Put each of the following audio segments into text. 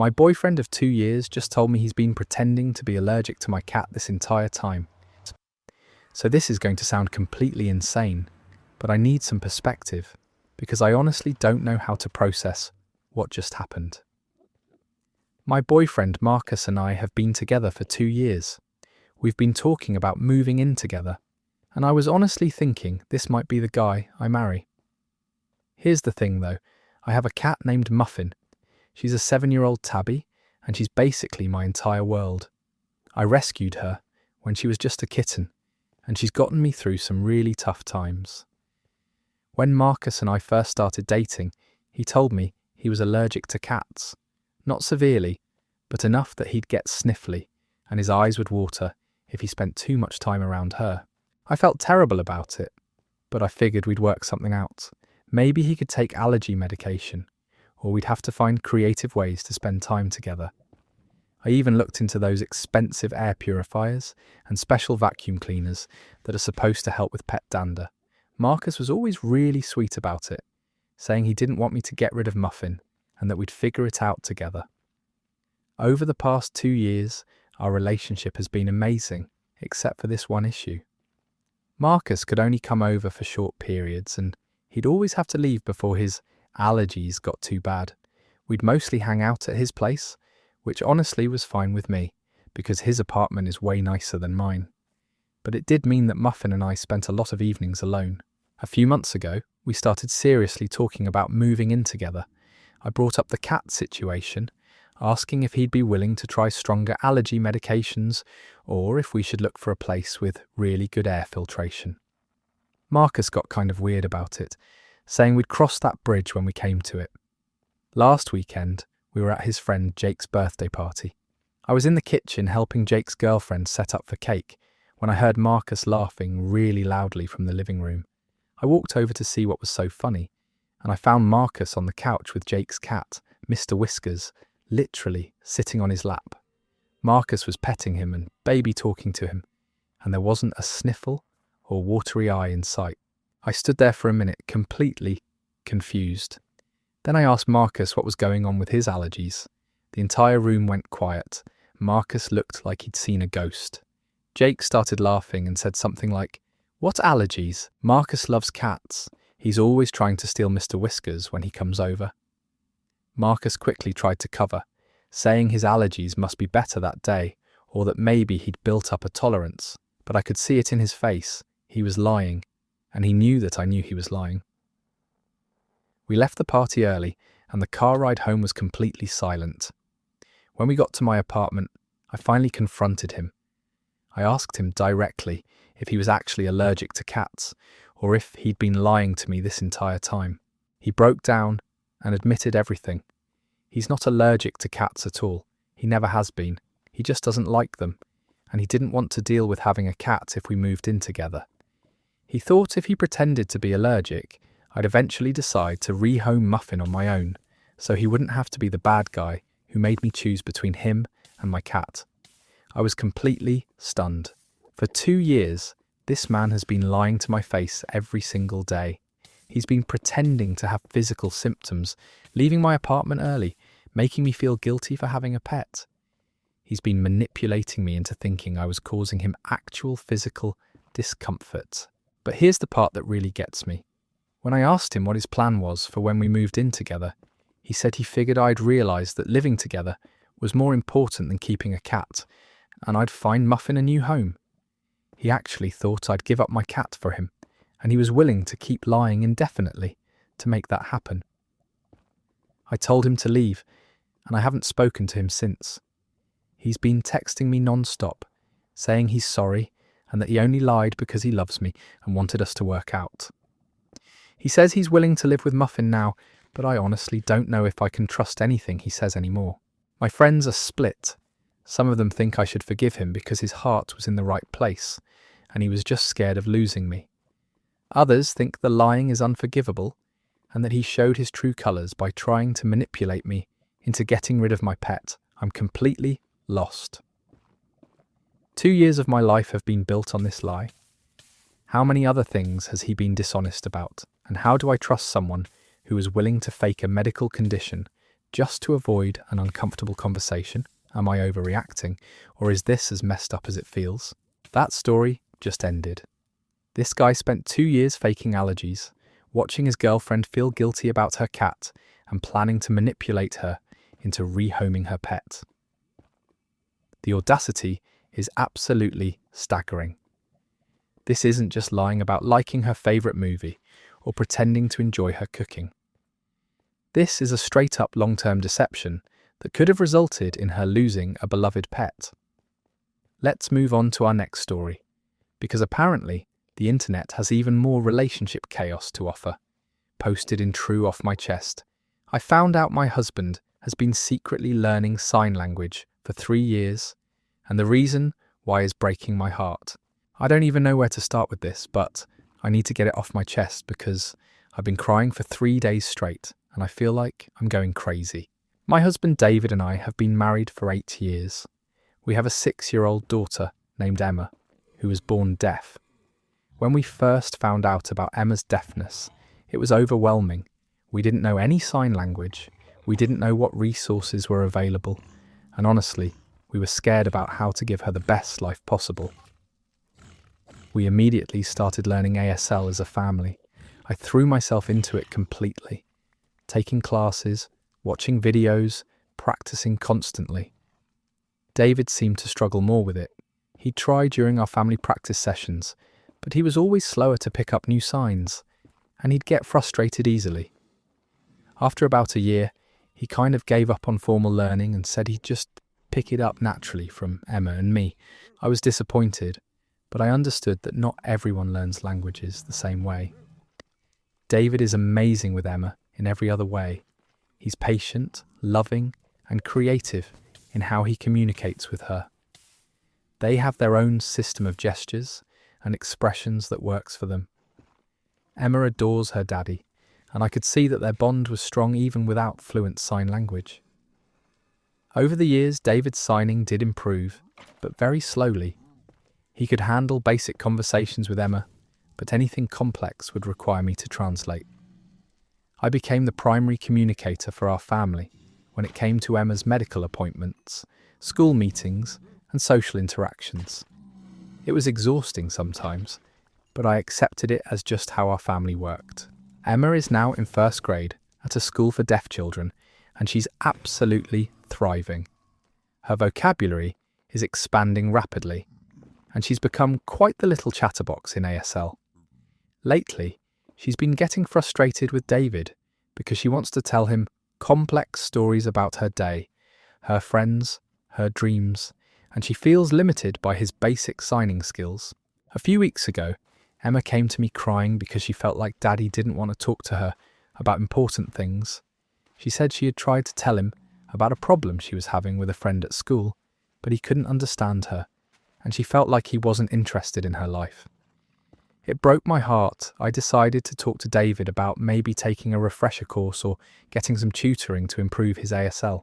My boyfriend of 2 years just told me he's been pretending to be allergic to my cat this entire time. So this is going to sound completely insane, but I need some perspective because I honestly don't know how to process what just happened. My boyfriend Marcus and I have been together for 2 years. We've been talking about moving in together, and I was honestly thinking this might be the guy I marry. Here's the thing though, I have a cat named Muffin. She's a 7-year-old tabby, and she's basically my entire world. I rescued her when she was just a kitten, and she's gotten me through some really tough times. When Marcus and I first started dating, he told me he was allergic to cats. Not severely, but enough that he'd get sniffly, and his eyes would water if he spent too much time around her. I felt terrible about it, but I figured we'd work something out. Maybe he could take allergy medication, or we'd have to find creative ways to spend time together. I even looked into those expensive air purifiers and special vacuum cleaners that are supposed to help with pet dander. Marcus was always really sweet about it, saying he didn't want me to get rid of Muffin and that we'd figure it out together. Over the past 2 years, our relationship has been amazing, except for this one issue. Marcus could only come over for short periods, and he'd always have to leave before his allergies got too bad. We'd mostly hang out at his place, which honestly was fine with me, because his apartment is way nicer than mine. But it did mean that Muffin and I spent a lot of evenings alone. A few months ago, we started seriously talking about moving in together. I brought up the cat situation, asking if he'd be willing to try stronger allergy medications, or if we should look for a place with really good air filtration. Marcus got kind of weird about it, saying we'd cross that bridge when we came to it. Last weekend, we were at his friend Jake's birthday party. I was in the kitchen helping Jake's girlfriend set up for cake when I heard Marcus laughing really loudly from the living room. I walked over to see what was so funny, and I found Marcus on the couch with Jake's cat, Mr. Whiskers, literally sitting on his lap. Marcus was petting him and baby talking to him, and there wasn't a sniffle or watery eye in sight. I stood there for a minute, completely confused. Then I asked Marcus what was going on with his allergies. The entire room went quiet. Marcus looked like he'd seen a ghost. Jake started laughing and said something like, "What allergies? Marcus loves cats. He's always trying to steal Mr. Whiskers when he comes over." Marcus quickly tried to cover, saying his allergies must be better that day, or that maybe he'd built up a tolerance. But I could see it in his face. He was lying, and he knew that I knew he was lying. We left the party early, and the car ride home was completely silent. When we got to my apartment, I finally confronted him. I asked him directly if he was actually allergic to cats, or if he'd been lying to me this entire time. He broke down and admitted everything. He's not allergic to cats at all. He never has been. He just doesn't like them, and he didn't want to deal with having a cat if we moved in together. He thought if he pretended to be allergic, I'd eventually decide to rehome Muffin on my own, so he wouldn't have to be the bad guy who made me choose between him and my cat. I was completely stunned. For 2 years, this man has been lying to my face every single day. He's been pretending to have physical symptoms, leaving my apartment early, making me feel guilty for having a pet. He's been manipulating me into thinking I was causing him actual physical discomfort. But here's the part that really gets me. When I asked him what his plan was for when we moved in together, he said he figured I'd realised that living together was more important than keeping a cat, and I'd find Muffin a new home. He actually thought I'd give up my cat for him, and he was willing to keep lying indefinitely to make that happen. I told him to leave, and I haven't spoken to him since. He's been texting me non-stop, saying he's sorry and that he only lied because he loves me and wanted us to work out. He says he's willing to live with Muffin now, but I honestly don't know if I can trust anything he says anymore. My friends are split. Some of them think I should forgive him because his heart was in the right place, and he was just scared of losing me. Others think the lying is unforgivable, and that he showed his true colours by trying to manipulate me into getting rid of my pet. I'm completely lost. 2 years of my life have been built on this lie. How many other things has he been dishonest about? And how do I trust someone who is willing to fake a medical condition just to avoid an uncomfortable conversation? Am I overreacting? Or is this as messed up as it feels? That story just ended. This guy spent 2 years faking allergies, watching his girlfriend feel guilty about her cat, and planning to manipulate her into rehoming her pet. The audacity is absolutely staggering. This isn't just lying about liking her favourite movie or pretending to enjoy her cooking. This is a straight-up long-term deception that could have resulted in her losing a beloved pet. Let's move on to our next story, because apparently the internet has even more relationship chaos to offer. Posted in true off my chest, I found out my husband has been secretly learning sign language for 3 years, and the reason why is breaking my heart. I don't even know where to start with this, but I need to get it off my chest because I've been crying for 3 days straight, and I feel like I'm going crazy. My husband David and I have been married for 8 years. We have a 6-year-old daughter named Emma, who was born deaf. When we first found out about Emma's deafness, it was overwhelming. We didn't know any sign language, we didn't know what resources were available, and honestly, we were scared about how to give her the best life possible. We immediately started learning ASL as a family. I threw myself into it completely, taking classes, watching videos, practicing constantly. David seemed to struggle more with it. He'd try during our family practice sessions, but he was always slower to pick up new signs, and he'd get frustrated easily. After about a year, he kind of gave up on formal learning and said he'd just pick it up naturally from Emma and me. I was disappointed, but I understood that not everyone learns languages the same way. David is amazing with Emma in every other way. He's patient, loving, and creative in how he communicates with her. They have their own system of gestures and expressions that works for them. Emma adores her daddy, and I could see that their bond was strong even without fluent sign language. Over the years, David's signing did improve, but very slowly. He could handle basic conversations with Emma, but anything complex would require me to translate. I became the primary communicator for our family when it came to Emma's medical appointments, school meetings, and social interactions. It was exhausting sometimes, but I accepted it as just how our family worked. Emma is now in 1st grade at a school for deaf children, and she's absolutely thriving. Her vocabulary is expanding rapidly, and she's become quite the little chatterbox in ASL. Lately, she's been getting frustrated with David because she wants to tell him complex stories about her day, her friends, her dreams, and she feels limited by his basic signing skills. A few weeks ago, Emma came to me crying because she felt like Daddy didn't want to talk to her about important things. She said she had tried to tell him about a problem she was having with a friend at school, but he couldn't understand her, and she felt like he wasn't interested in her life. It broke my heart. I decided to talk to David about maybe taking a refresher course or getting some tutoring to improve his ASL.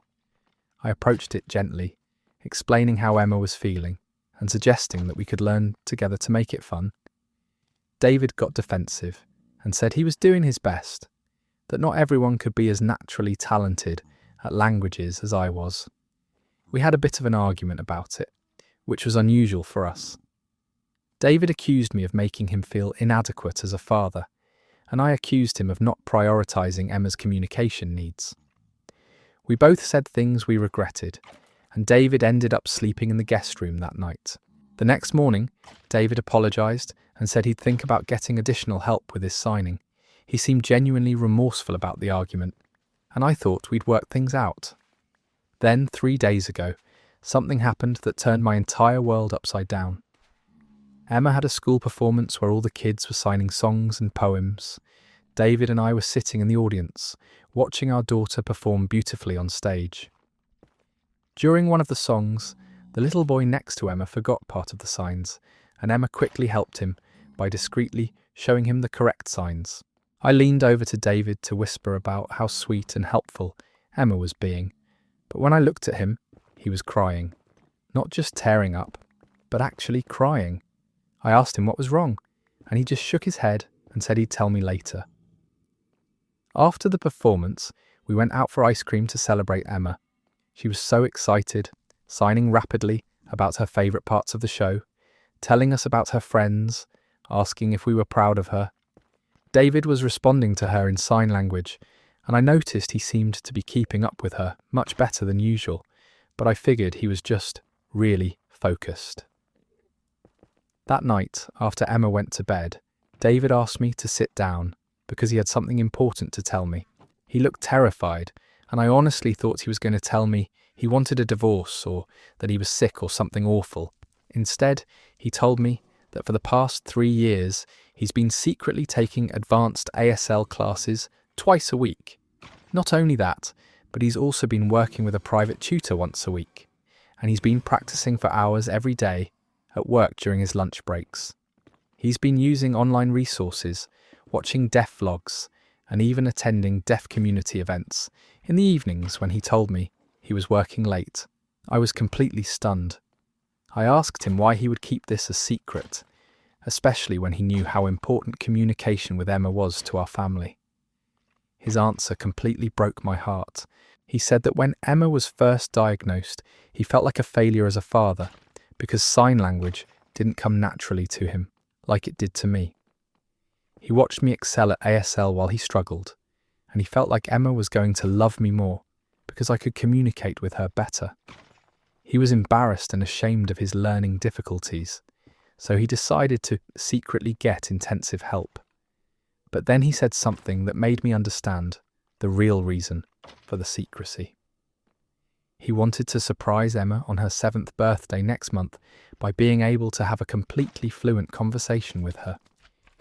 I approached it gently, explaining how Emma was feeling and suggesting that we could learn together to make it fun. David got defensive and said he was doing his best, that not everyone could be as naturally talented at languages as I was. We had a bit of an argument about it, which was unusual for us. David accused me of making him feel inadequate as a father, and I accused him of not prioritising Emma's communication needs. We both said things we regretted, and David ended up sleeping in the guest room that night. The next morning, David apologised and said he'd think about getting additional help with his signing. He seemed genuinely remorseful about the argument, and I thought we'd work things out. Then, 3 days ago, something happened that turned my entire world upside down. Emma had a school performance where all the kids were signing songs and poems. David and I were sitting in the audience, watching our daughter perform beautifully on stage. During one of the songs, the little boy next to Emma forgot part of the signs, and Emma quickly helped him by discreetly showing him the correct signs. I leaned over to David to whisper about how sweet and helpful Emma was being, but when I looked at him, he was crying. Not just tearing up, but actually crying. I asked him what was wrong, and he just shook his head and said he'd tell me later. After the performance, We went out for ice cream to celebrate Emma. She was so excited, signing rapidly about her favourite parts of the show, telling us about her friends, asking if we were proud of her. David was responding to her in sign language, and I noticed he seemed to be keeping up with her much better than usual, but I figured he was just really focused. That night, after Emma went to bed, David asked me to sit down because he had something important to tell me. He looked terrified, and I honestly thought he was going to tell me he wanted a divorce or that he was sick or something awful. Instead, he told me that for the past 3 years, he's been secretly taking advanced ASL classes twice a week. Not only that, but he's also been working with a private tutor once a week, and he's been practicing for hours every day at work during his lunch breaks. He's been using online resources, watching deaf vlogs, and even attending deaf community events in the evenings when he told me he was working late. I was completely stunned. I asked him why he would keep this a secret, especially when he knew how important communication with Emma was to our family. His answer completely broke my heart. He said that when Emma was first diagnosed, he felt like a failure as a father because sign language didn't come naturally to him like it did to me. He watched me excel at ASL while he struggled, and he felt like Emma was going to love me more because I could communicate with her better. He was embarrassed and ashamed of his learning difficulties, so he decided to secretly get intensive help. But then he said something that made me understand the real reason for the secrecy. He wanted to surprise Emma on her 7th birthday next month by being able to have a completely fluent conversation with her.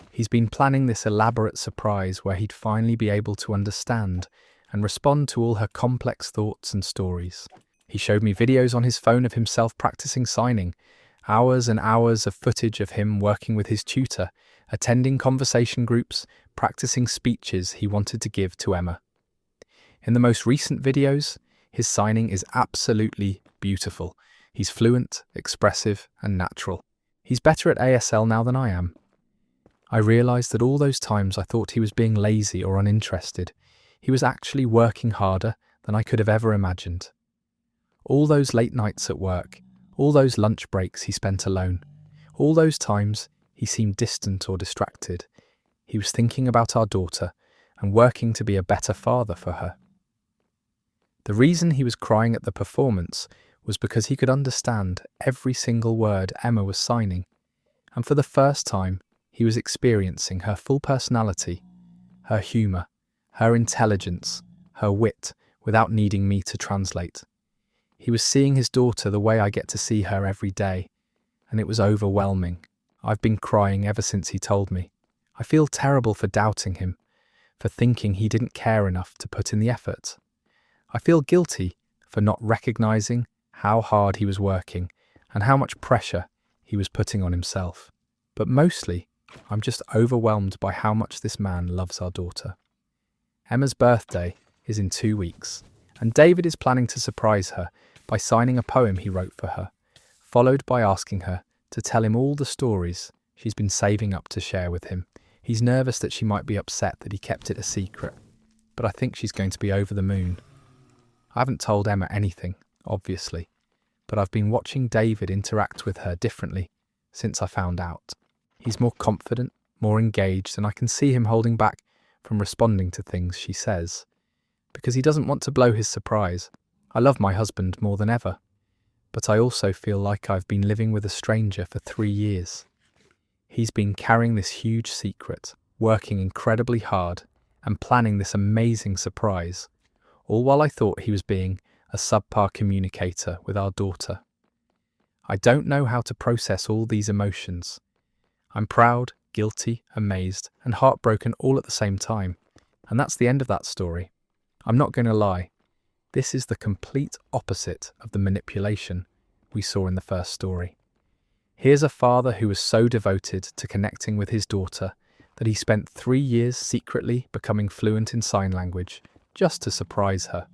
He's been planning this elaborate surprise where he'd finally be able to understand and respond to all her complex thoughts and stories. He showed me videos on his phone of himself practicing signing, hours and hours of footage of him working with his tutor, attending conversation groups, practicing speeches he wanted to give to Emma. In the most recent videos, his signing is absolutely beautiful. He's fluent, expressive, and natural. He's better at ASL now than I am. I realised that all those times I thought he was being lazy or uninterested, he was actually working harder than I could have ever imagined. All those late nights at work, all those lunch breaks he spent alone, all those times he seemed distant or distracted, he was thinking about our daughter and working to be a better father for her. The reason he was crying at the performance was because he could understand every single word Emma was signing, and for the first time he was experiencing her full personality, her humour, her intelligence, her wit, without needing me to translate. He was seeing his daughter the way I get to see her every day, and it was overwhelming. I've been crying ever since he told me. I feel terrible for doubting him, for thinking he didn't care enough to put in the effort. I feel guilty for not recognising how hard he was working and how much pressure he was putting on himself. But mostly, I'm just overwhelmed by how much this man loves our daughter. Emma's birthday is in 2 weeks, and David is planning to surprise her by signing a poem he wrote for her, followed by asking her to tell him all the stories she's been saving up to share with him. He's nervous that she might be upset that he kept it a secret, but I think she's going to be over the moon. I haven't told Emma anything, obviously, but I've been watching David interact with her differently since I found out. He's more confident, more engaged, and I can see him holding back from responding to things she says, because he doesn't want to blow his surprise. I love my husband more than ever, but I also feel like I've been living with a stranger for 3 years. He's been carrying this huge secret, working incredibly hard, and planning this amazing surprise, all while I thought he was being a subpar communicator with our daughter. I don't know how to process all these emotions. I'm proud, guilty, amazed, and heartbroken all at the same time, and that's the end of that story. I'm not going to lie, this is the complete opposite of the manipulation we saw in the first story. Here's a father who was so devoted to connecting with his daughter that he spent 3 years secretly becoming fluent in sign language just to surprise her.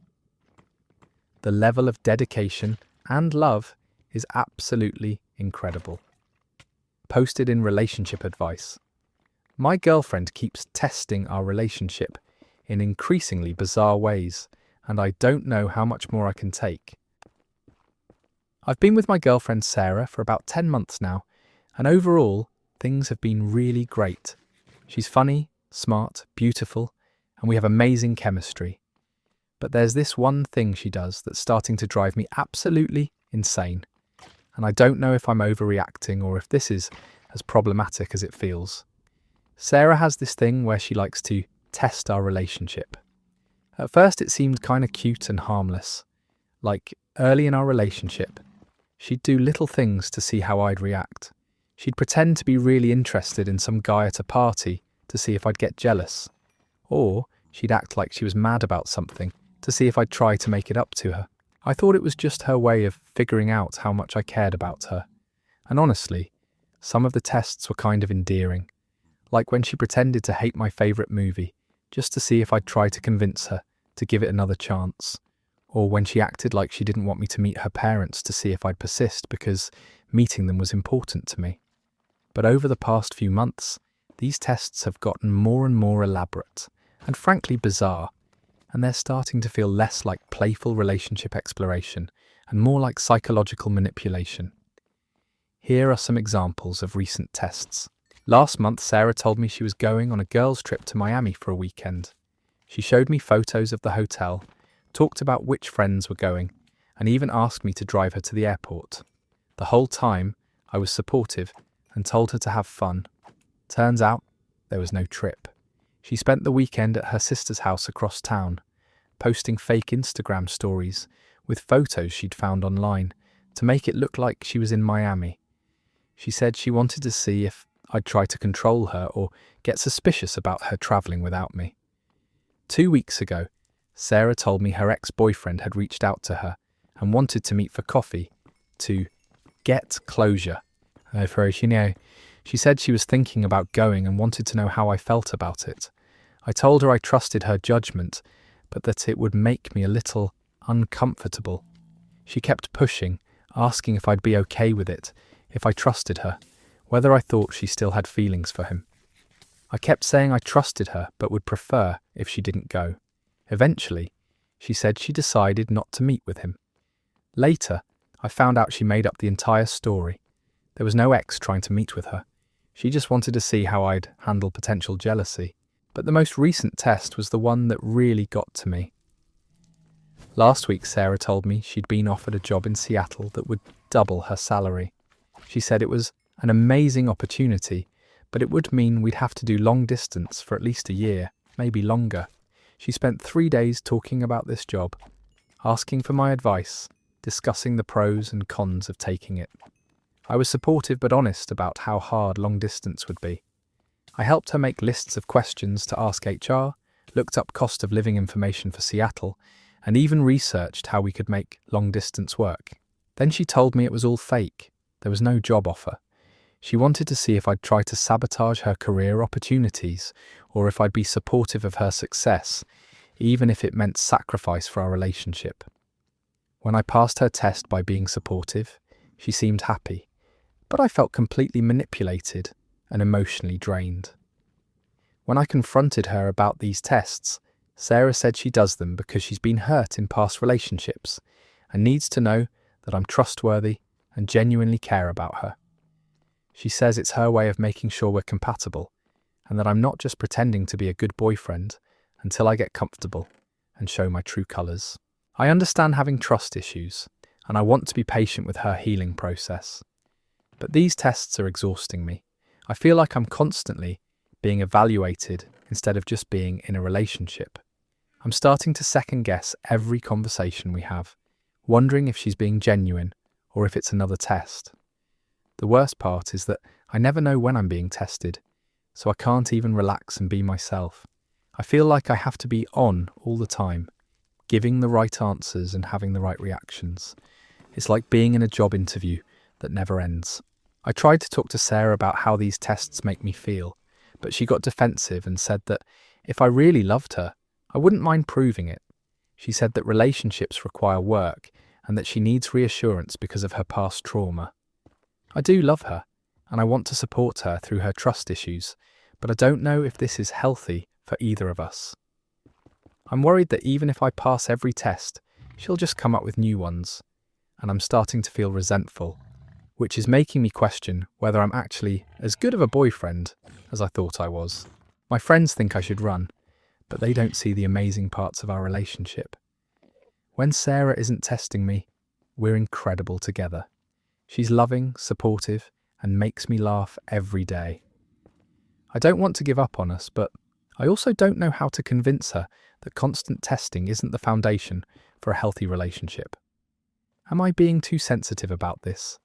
The level of dedication and love is absolutely incredible. Posted in relationship advice. My girlfriend keeps testing our relationship, in increasingly bizarre ways, and I don't know how much more I can take. I've been with my girlfriend Sarah for about 10 months now, and overall, things have been really great. She's funny, smart, beautiful, and we have amazing chemistry. But there's this one thing she does that's starting to drive me absolutely insane. And I don't know if I'm overreacting or if this is as problematic as it feels. Sarah has this thing where she likes to test our relationship. At first it seemed kind of cute and harmless. Like, early in our relationship, she'd do little things to see how I'd react. She'd pretend to be really interested in some guy at a party to see if I'd get jealous. Or she'd act like she was mad about something to see if I'd try to make it up to her. I thought it was just her way of figuring out how much I cared about her. And honestly, some of the tests were kind of endearing. Like when she pretended to hate my favourite movie, just to see if I'd try to convince her to give it another chance. Or when she acted like she didn't want me to meet her parents to see if I'd persist because meeting them was important to me. But over the past few months, these tests have gotten more and more elaborate, and frankly bizarre, and they're starting to feel less like playful relationship exploration and more like psychological manipulation. Here are some examples of recent tests. Last month, Sarah told me she was going on a girls' trip to Miami for a weekend. She showed me photos of the hotel, talked about which friends were going, and even asked me to drive her to the airport. The whole time, I was supportive and told her to have fun. Turns out, there was no trip. She spent the weekend at her sister's house across town, posting fake Instagram stories with photos she'd found online to make it look like she was in Miami. She said she wanted to see if I'd try to control her or get suspicious about her travelling without me. 2 weeks ago, Sarah told me her ex-boyfriend had reached out to her and wanted to meet for coffee to get closure. She said she was thinking about going and wanted to know how I felt about it. I told her I trusted her judgment, but that it would make me a little uncomfortable. She kept pushing, asking if I'd be okay with it, if I trusted her, whether I thought she still had feelings for him. I kept saying I trusted her, but would prefer if she didn't go. Eventually, she said she decided not to meet with him. Later, I found out she made up the entire story. There was no ex trying to meet with her. She just wanted to see how I'd handle potential jealousy. But the most recent test was the one that really got to me. Last week, Sarah told me she'd been offered a job in Seattle that would double her salary. She said it was an amazing opportunity, but it would mean we'd have to do long distance for at least a year, maybe longer. She spent 3 days talking about this job, asking for my advice, discussing the pros and cons of taking it. I was supportive but honest about how hard long distance would be. I helped her make lists of questions to ask HR, looked up cost of living information for Seattle, and even researched how we could make long distance work. Then she told me it was all fake. There was no job offer. She wanted to see if I'd try to sabotage her career opportunities or if I'd be supportive of her success, even if it meant sacrifice for our relationship. When I passed her test by being supportive, she seemed happy, but I felt completely manipulated and emotionally drained. When I confronted her about these tests, Sarah said she does them because she's been hurt in past relationships and needs to know that I'm trustworthy and genuinely care about her. She says it's her way of making sure we're compatible and that I'm not just pretending to be a good boyfriend until I get comfortable and show my true colours. I understand having trust issues and I want to be patient with her healing process. But these tests are exhausting me. I feel like I'm constantly being evaluated instead of just being in a relationship. I'm starting to second guess every conversation we have, wondering if she's being genuine or if it's another test. The worst part is that I never know when I'm being tested, so I can't even relax and be myself. I feel like I have to be on all the time, giving the right answers and having the right reactions. It's like being in a job interview that never ends. I tried to talk to Sarah about how these tests make me feel, but she got defensive and said that if I really loved her, I wouldn't mind proving it. She said that relationships require work and that she needs reassurance because of her past trauma. I do love her, and I want to support her through her trust issues, but I don't know if this is healthy for either of us. I'm worried that even if I pass every test, she'll just come up with new ones, and I'm starting to feel resentful, which is making me question whether I'm actually as good of a boyfriend as I thought I was. My friends think I should run, but they don't see the amazing parts of our relationship. When Sarah isn't testing me, we're incredible together. She's loving, supportive, and makes me laugh every day. I don't want to give up on us, but I also don't know how to convince her that constant testing isn't the foundation for a healthy relationship. Am I being too sensitive about this?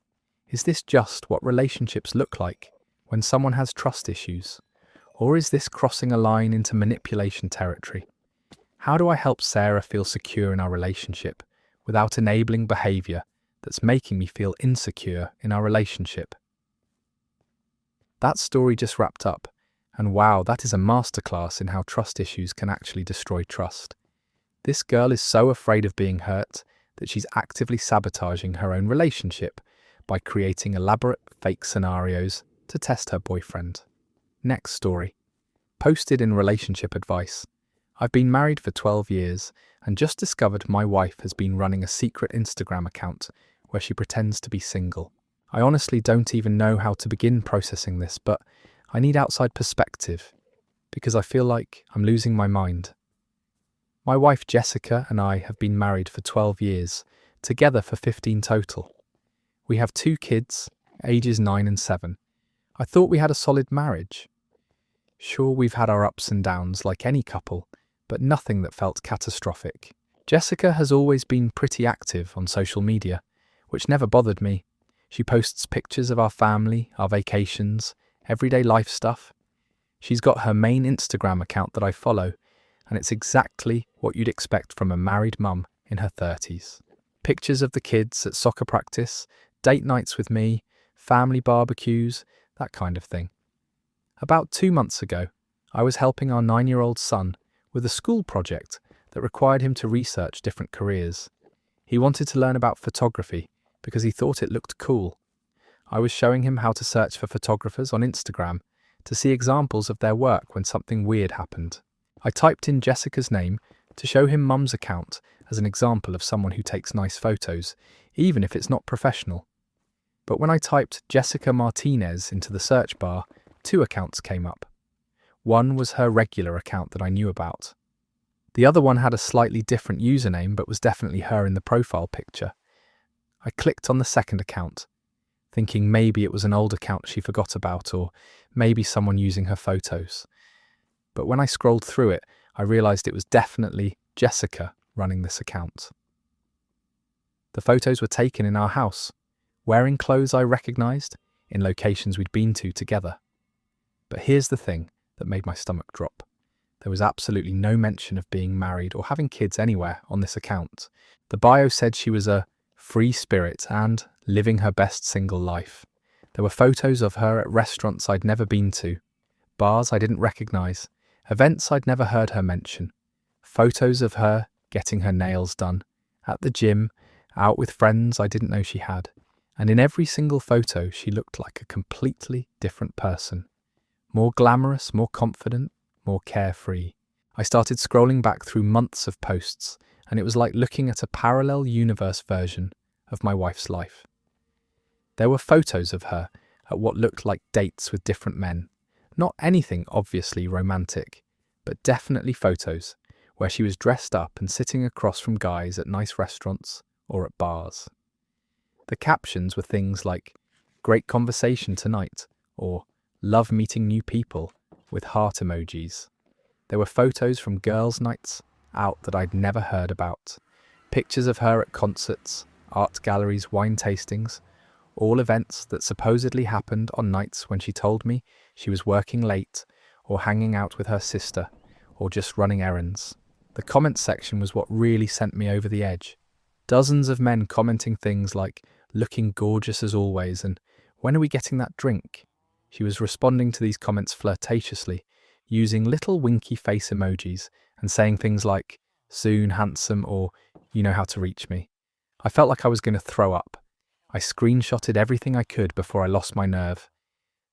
Is this just what relationships look like when someone has trust issues? Or is this crossing a line into manipulation territory? How do I help Sarah feel secure in our relationship without enabling behaviour that's making me feel insecure in our relationship? That story just wrapped up, and wow, that is a masterclass in how trust issues can actually destroy trust. This girl is so afraid of being hurt that she's actively sabotaging her own relationship by creating elaborate fake scenarios to test her boyfriend. Next story. Posted in Relationship Advice. I've been married for 12 years and just discovered my wife has been running a secret Instagram account where she pretends to be single. I honestly don't even know how to begin processing this, but I need outside perspective because I feel like I'm losing my mind. My wife Jessica and I have been married for 12 years, together for 15 total. We have 2 kids, ages 9 and 7. I thought we had a solid marriage. Sure, we've had our ups and downs like any couple, but nothing that felt catastrophic. Jessica has always been pretty active on social media, which never bothered me. She posts pictures of our family, our vacations, everyday life stuff. She's got her main Instagram account that I follow, and it's exactly what you'd expect from a married mum in her 30s. Pictures of the kids at soccer practice, date nights with me, family barbecues, that kind of thing. About 2 months ago, I was helping our 9-year-old son with a school project that required him to research different careers. He wanted to learn about photography because he thought it looked cool. I was showing him how to search for photographers on Instagram to see examples of their work when something weird happened. I typed in Jessica's name to show him Mum's account as an example of someone who takes nice photos, even if it's not professional. But when I typed Jessica Martinez into the search bar, 2 accounts came up. One was her regular account that I knew about. The other one had a slightly different username but was definitely her in the profile picture. I clicked on the second account, thinking maybe it was an old account she forgot about or maybe someone using her photos. But when I scrolled through it, I realised it was definitely Jessica running this account. The photos were taken in our house, wearing clothes I recognised, in locations we'd been to together. But here's the thing that made my stomach drop. There was absolutely no mention of being married or having kids anywhere on this account. The bio said she was a free spirit and living her best single life. There were photos of her at restaurants I'd never been to, bars I didn't recognise, events I'd never heard her mention, photos of her getting her nails done, at the gym, out with friends I didn't know she had, and in every single photo she looked like a completely different person. More glamorous, more confident, more carefree. I started scrolling back through months of posts, and it was like looking at a parallel universe version of my wife's life. There were photos of her at what looked like dates with different men. Not anything obviously romantic, but definitely photos where she was dressed up and sitting across from guys at nice restaurants or at bars. The captions were things like, "Great conversation tonight," or "Love meeting new people," with heart emojis. There were photos from girls' nights out that I'd never heard about. Pictures of her at concerts, art galleries, wine tastings, all events that supposedly happened on nights when she told me she was working late or hanging out with her sister or just running errands. The comments section was what really sent me over the edge. Dozens of men commenting things like, "Looking gorgeous as always," and "When are we getting that drink?" She was responding to these comments flirtatiously, using little winky face emojis and saying things like, "Soon, handsome," or "You know how to reach me." I felt like I was going to throw up. I screenshotted everything I could before I lost my nerve.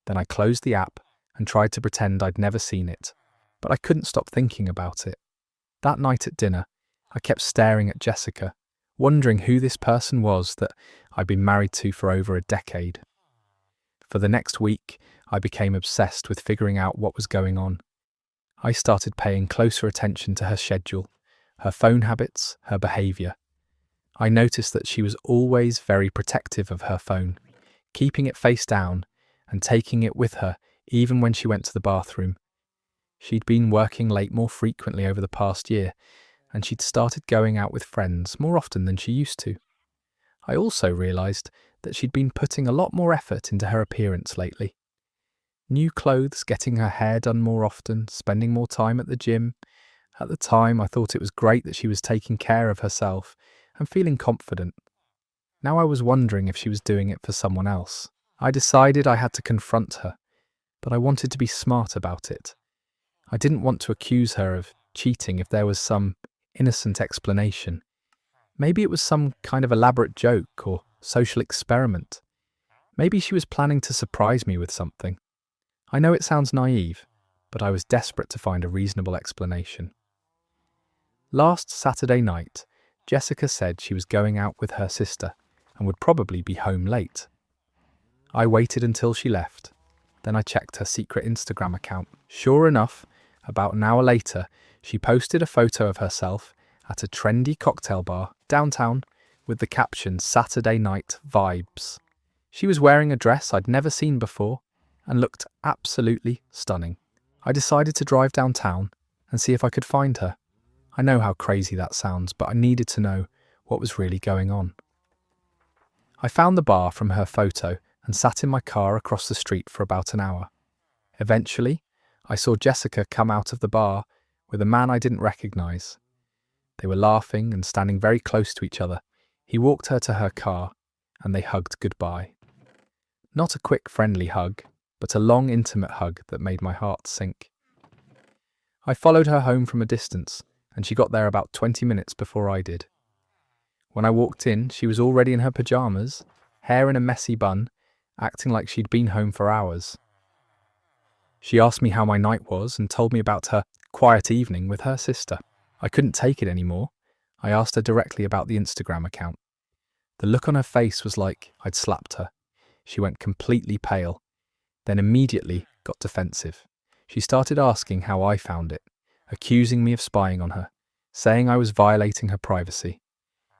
Then I closed the app and tried to pretend I'd never seen it, but I couldn't stop thinking about it. That night at dinner, I kept staring at Jessica, wondering who this person was that I'd been married to for over a decade. For the next week, I became obsessed with figuring out what was going on. I started paying closer attention to her schedule, her phone habits, her behaviour. I noticed that she was always very protective of her phone, keeping it face down and taking it with her even when she went to the bathroom. She'd been working late more frequently over the past year, and she'd started going out with friends more often than she used to. I also realised that she'd been putting a lot more effort into her appearance lately. New clothes, getting her hair done more often, spending more time at the gym. At the time, I thought it was great that she was taking care of herself and feeling confident. Now I was wondering if she was doing it for someone else. I decided I had to confront her, but I wanted to be smart about it. I didn't want to accuse her of cheating if there was some innocent explanation. Maybe it was some kind of elaborate joke or social experiment. Maybe she was planning to surprise me with something. I know it sounds naive, but I was desperate to find a reasonable explanation. Last Saturday night, Jessica said she was going out with her sister and would probably be home late. I waited until she left. Then I checked her secret Instagram account. Sure enough, about an hour later, she posted a photo of herself at a trendy cocktail bar downtown with the caption "Saturday Night Vibes." She was wearing a dress I'd never seen before and looked absolutely stunning. I decided to drive downtown and see if I could find her. I know how crazy that sounds, but I needed to know what was really going on. I found the bar from her photo and sat in my car across the street for about an hour. Eventually, I saw Jessica come out of the bar with a man I didn't recognise. They were laughing and standing very close to each other. He walked her to her car and they hugged goodbye. Not a quick, friendly hug, but a long, intimate hug that made my heart sink. I followed her home from a distance, and she got there about 20 minutes before I did. When I walked in, she was already in her pyjamas, hair in a messy bun, acting like she'd been home for hours. She asked me how my night was and told me about her quiet evening with her sister. I couldn't take it anymore. I asked her directly about the Instagram account. The look on her face was like I'd slapped her. She went completely pale, then immediately got defensive. She started asking how I found it, accusing me of spying on her, saying I was violating her privacy.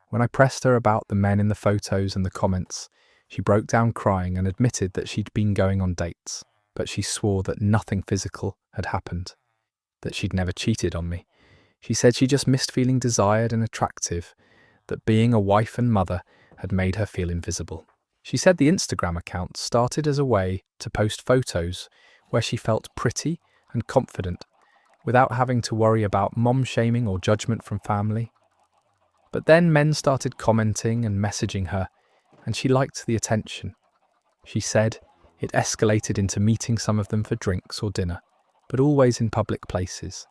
When I pressed her about the men in the photos and the comments, she broke down crying and admitted that she'd been going on dates, but she swore that nothing physical had happened, that she'd never cheated on me. She said she just missed feeling desired and attractive, that being a wife and mother had made her feel invisible. She said the Instagram account started as a way to post photos where she felt pretty and confident without having to worry about mom-shaming or judgment from family. But then men started commenting and messaging her, and she liked the attention. She said it escalated into meeting some of them for drinks or dinner, but always in public places,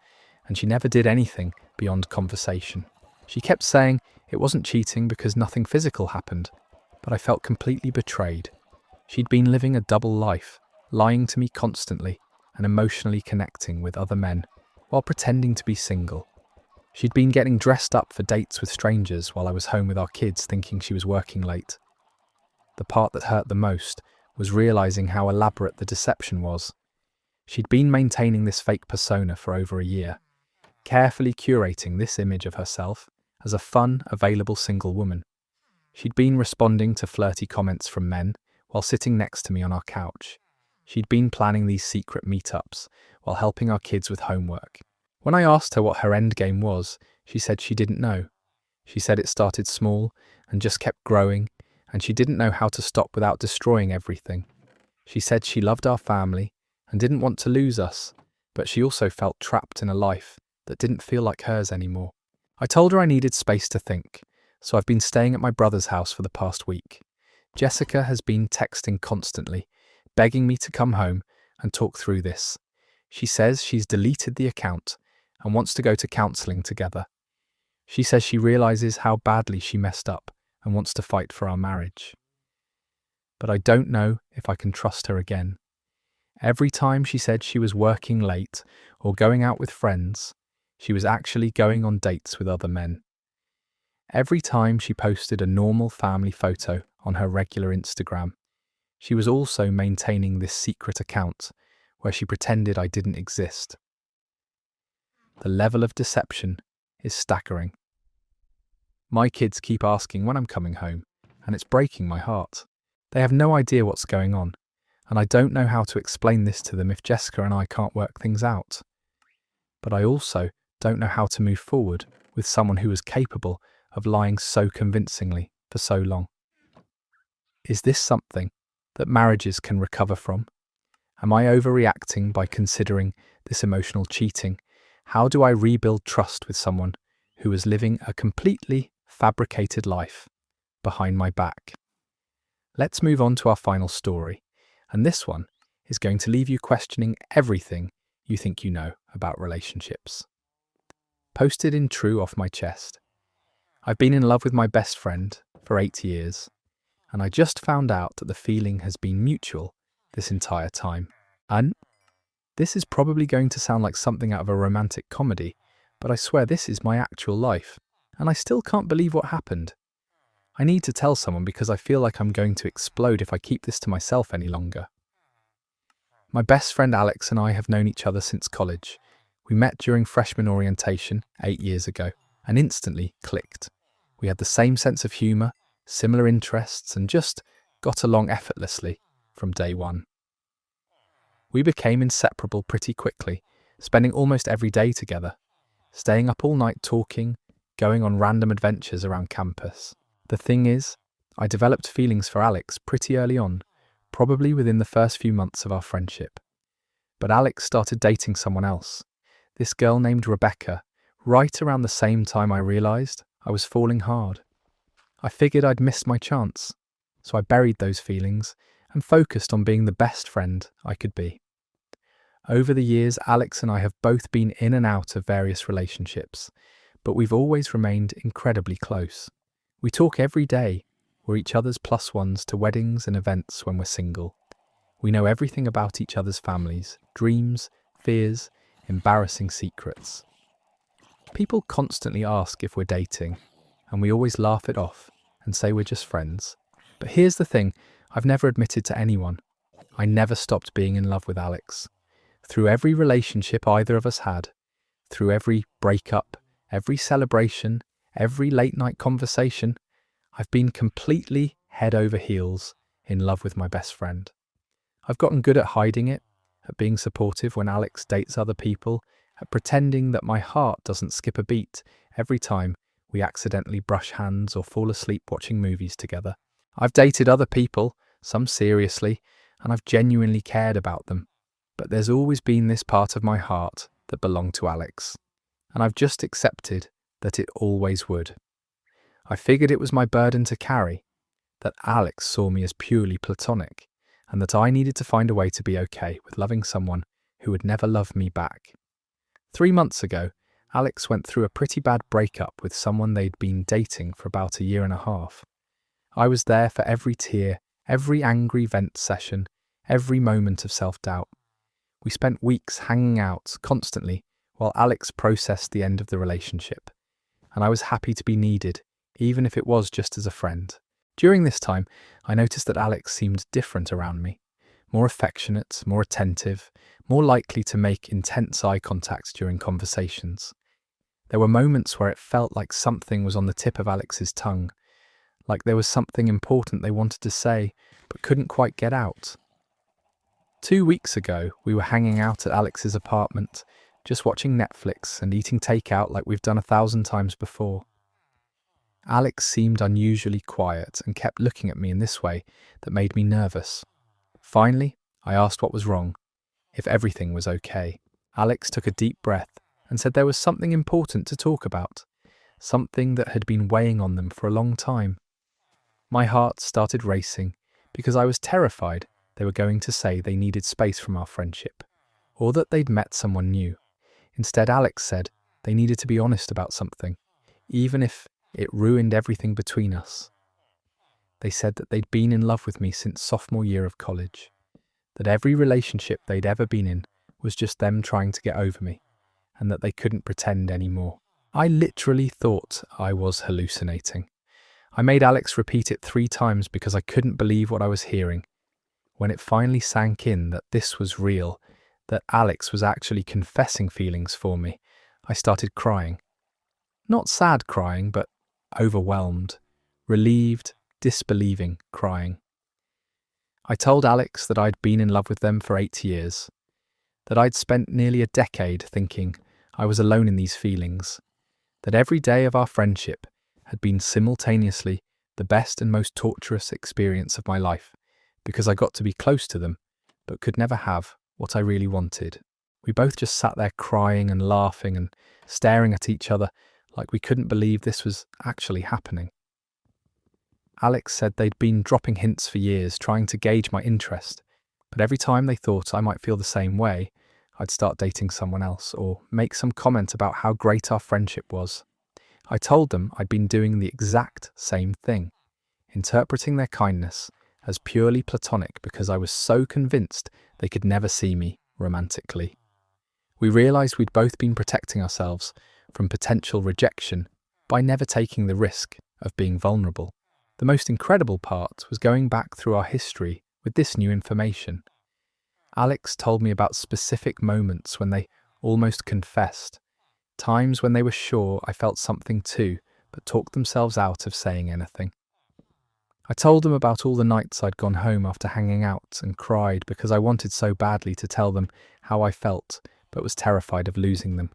and she never did anything beyond conversation. She kept saying it wasn't cheating because nothing physical happened, but I felt completely betrayed. She'd been living a double life, lying to me constantly and emotionally connecting with other men, while pretending to be single. She'd been getting dressed up for dates with strangers while I was home with our kids, thinking she was working late. The part that hurt the most was realising how elaborate the deception was. She'd been maintaining this fake persona for over a year, carefully curating this image of herself as a fun, available single woman. She'd been responding to flirty comments from men while sitting next to me on our couch. She'd been planning these secret meetups while helping our kids with homework. When I asked her what her endgame was, she said she didn't know. She said it started small and just kept growing, and she didn't know how to stop without destroying everything. She said she loved our family and didn't want to lose us, but she also felt trapped in a life that didn't feel like hers anymore. I told her I needed space to think, so I've been staying at my brother's house for the past week. Jessica has been texting constantly, begging me to come home and talk through this. She says she's deleted the account and wants to go to counselling together. She says she realises how badly she messed up and wants to fight for our marriage. But I don't know if I can trust her again. Every time she said she was working late or going out with friends, She was actually going on dates with other men. Every time she posted a normal family photo on her regular Instagram, she was also maintaining this secret account where she pretended I didn't exist. The level of deception is staggering. My kids keep asking when I'm coming home, and it's breaking my heart. They have no idea what's going on, and I don't know how to explain this to them if Jessica and I can't work things out. But I also don't know how to move forward with someone who is capable of lying so convincingly for so long. Is this something that marriages can recover from? Am I overreacting by considering this emotional cheating? How do I rebuild trust with someone who is living a completely fabricated life behind my back? Let's move on to our final story, and this one is going to leave you questioning everything you think you know about relationships. Posted in True Off My Chest. I've been in love with my best friend for 8 years, and I just found out that the feeling has been mutual this entire time. And this is probably going to sound like something out of a romantic comedy, but I swear this is my actual life, and I still can't believe what happened. I need to tell someone because I feel like I'm going to explode if I keep this to myself any longer. My best friend Alex and I have known each other since college. We met during freshman orientation 8 years ago and instantly clicked. We had the same sense of humour, similar interests, and just got along effortlessly from day one. We became inseparable pretty quickly, spending almost every day together, staying up all night talking, going on random adventures around campus. The thing is, I developed feelings for Alex pretty early on, probably within the first few months of our friendship. But Alex started dating someone else, this girl named Rebecca, right around the same time I realised I was falling hard. I figured I'd missed my chance, so I buried those feelings and focused on being the best friend I could be. Over the years, Alex and I have both been in and out of various relationships, but we've always remained incredibly close. We talk every day, we're each other's plus ones to weddings and events when we're single. We know everything about each other's families, dreams, fears, embarrassing secrets. People constantly ask if we're dating, and we always laugh it off and say we're just friends. But here's the thing, I've never admitted to anyone. I never stopped being in love with Alex. Through every relationship either of us had, through every breakup, every celebration, every late night conversation, I've been completely head over heels in love with my best friend. I've gotten good at hiding it, at being supportive when Alex dates other people, at pretending that my heart doesn't skip a beat every time we accidentally brush hands or fall asleep watching movies together. I've dated other people, some seriously, and I've genuinely cared about them. But there's always been this part of my heart that belonged to Alex, and I've just accepted that it always would. I figured it was my burden to carry, that Alex saw me as purely platonic, and that I needed to find a way to be okay with loving someone who would never love me back. 3 months ago, Alex went through a pretty bad breakup with someone they'd been dating for about a year and a half. I was there for every tear, every angry vent session, every moment of self-doubt. We spent weeks hanging out constantly while Alex processed the end of the relationship, and I was happy to be needed, even if it was just as a friend. During this time, I noticed that Alex seemed different around me, more affectionate, more attentive, more likely to make intense eye contact during conversations. There were moments where it felt like something was on the tip of Alex's tongue, like there was something important they wanted to say but couldn't quite get out. 2 weeks ago, we were hanging out at Alex's apartment, just watching Netflix and eating takeout like we've done 1,000 times before. Alex seemed unusually quiet and kept looking at me in this way that made me nervous. Finally, I asked what was wrong, if everything was okay. Alex took a deep breath and said there was something important to talk about, something that had been weighing on them for a long time. My heart started racing because I was terrified they were going to say they needed space from our friendship, or that they'd met someone new. Instead, Alex said they needed to be honest about something, even if it ruined everything between us. They said that they'd been in love with me since sophomore year of college, that every relationship they'd ever been in was just them trying to get over me, and that they couldn't pretend anymore. I literally thought I was hallucinating. I made Alex repeat it 3 times because I couldn't believe what I was hearing. When it finally sank in that this was real, that Alex was actually confessing feelings for me, I started crying. Not sad crying, but overwhelmed, relieved, disbelieving crying. I told Alex that I'd been in love with them for 8 years, that I'd spent nearly a decade thinking I was alone in these feelings, that every day of our friendship had been simultaneously the best and most torturous experience of my life, because I got to be close to them, but could never have what I really wanted. We both just sat there crying and laughing and staring at each other like we couldn't believe this was actually happening. Alex said they'd been dropping hints for years, trying to gauge my interest, but every time they thought I might feel the same way, I'd start dating someone else or make some comment about how great our friendship was. I told them I'd been doing the exact same thing, interpreting their kindness as purely platonic because I was so convinced they could never see me romantically. We realised we'd both been protecting ourselves from potential rejection by never taking the risk of being vulnerable. The most incredible part was going back through our history with this new information. Alex told me about specific moments when they almost confessed, times when they were sure I felt something too, but talked themselves out of saying anything. I told them about all the nights I'd gone home after hanging out and cried because I wanted so badly to tell them how I felt, but was terrified of losing them.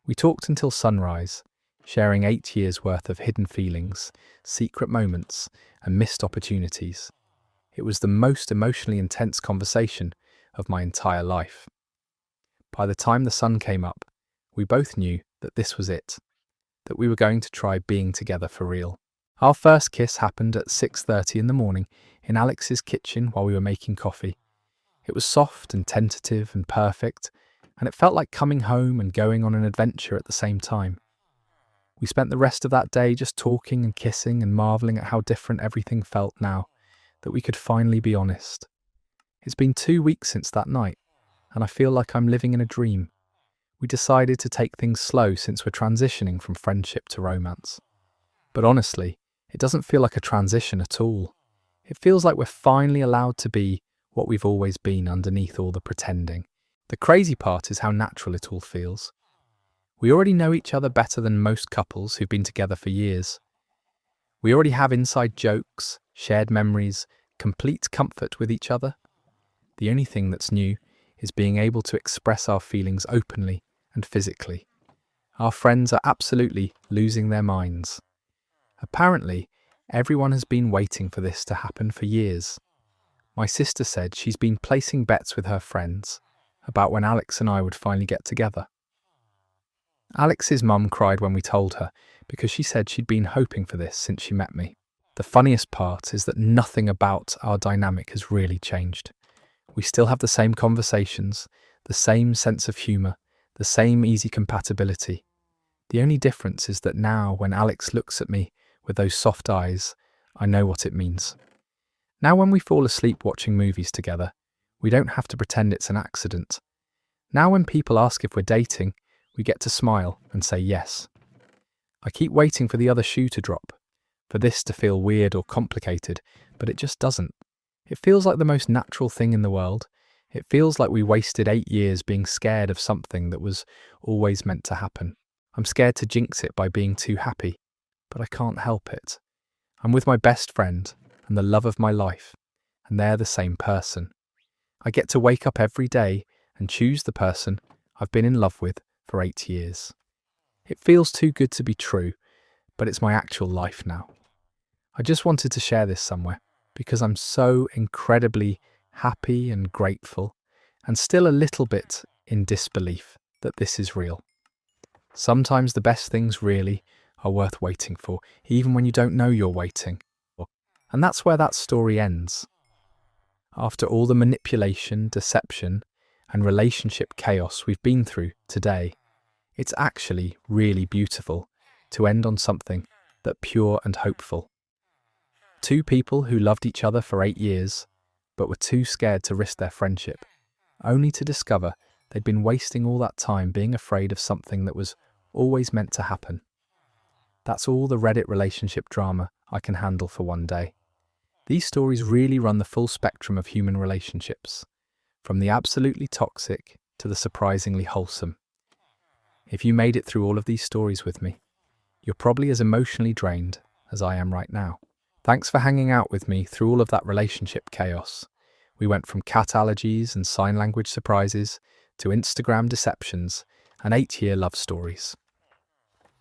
We talked until sunrise, sharing 8 years' worth of hidden feelings, secret moments, and missed opportunities. It was the most emotionally intense conversation of my entire life. By the time the sun came up, we both knew that this was it, that we were going to try being together for real. Our first kiss happened at 6:30 in the morning in Alex's kitchen while we were making coffee. It was soft and tentative and perfect, and it felt like coming home and going on an adventure at the same time. We spent the rest of that day just talking and kissing and marvelling at how different everything felt now, that we could finally be honest. It's been 2 weeks since that night, and I feel like I'm living in a dream. We decided to take things slow since we're transitioning from friendship to romance. But honestly, it doesn't feel like a transition at all. It feels like we're finally allowed to be what we've always been underneath all the pretending. The crazy part is how natural it all feels. We already know each other better than most couples who've been together for years. We already have inside jokes, shared memories, complete comfort with each other. The only thing that's new is being able to express our feelings openly and physically. Our friends are absolutely losing their minds. Apparently, everyone has been waiting for this to happen for years. My sister said she's been placing bets with her friends about when Alex and I would finally get together. Alex's mum cried when we told her because she said she'd been hoping for this since she met me. The funniest part is that nothing about our dynamic has really changed. We still have the same conversations, the same sense of humour, the same easy compatibility. The only difference is that now when Alex looks at me with those soft eyes, I know what it means. Now when we fall asleep watching movies together, we don't have to pretend it's an accident. Now when people ask if we're dating, we get to smile and say yes. I keep waiting for the other shoe to drop, for this to feel weird or complicated, but it just doesn't. It feels like the most natural thing in the world. It feels like we wasted 8 years being scared of something that was always meant to happen. I'm scared to jinx it by being too happy, but I can't help it. I'm with my best friend and the love of my life, and they're the same person. I get to wake up every day and choose the person I've been in love with for 8 years. It feels too good to be true, but it's my actual life now. I just wanted to share this somewhere because I'm so incredibly happy and grateful, and still a little bit in disbelief that this is real. Sometimes the best things really are worth waiting for, even when you don't know you're waiting. And that's where that story ends. After all the manipulation, deception, and relationship chaos we've been through today, it's actually really beautiful to end on something that's pure and hopeful. 2 people who loved each other for 8 years, but were too scared to risk their friendship, only to discover They'd been wasting all that time being afraid of something that was always meant to happen. That's all the Reddit relationship drama I can handle for one day. These stories really run the full spectrum of human relationships, from the absolutely toxic to the surprisingly wholesome. If you made it through all of these stories with me, you're probably as emotionally drained as I am right now. Thanks for hanging out with me through all of that relationship chaos. We went from cat allergies and sign language surprises to Instagram deceptions and 8-year love stories.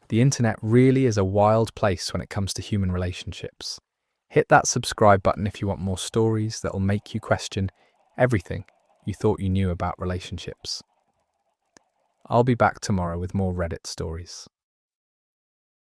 The internet really is a wild place when it comes to human relationships. Hit that subscribe button if you want more stories that'll make you question everything you thought you knew about relationships. I'll be back tomorrow with more Reddit stories.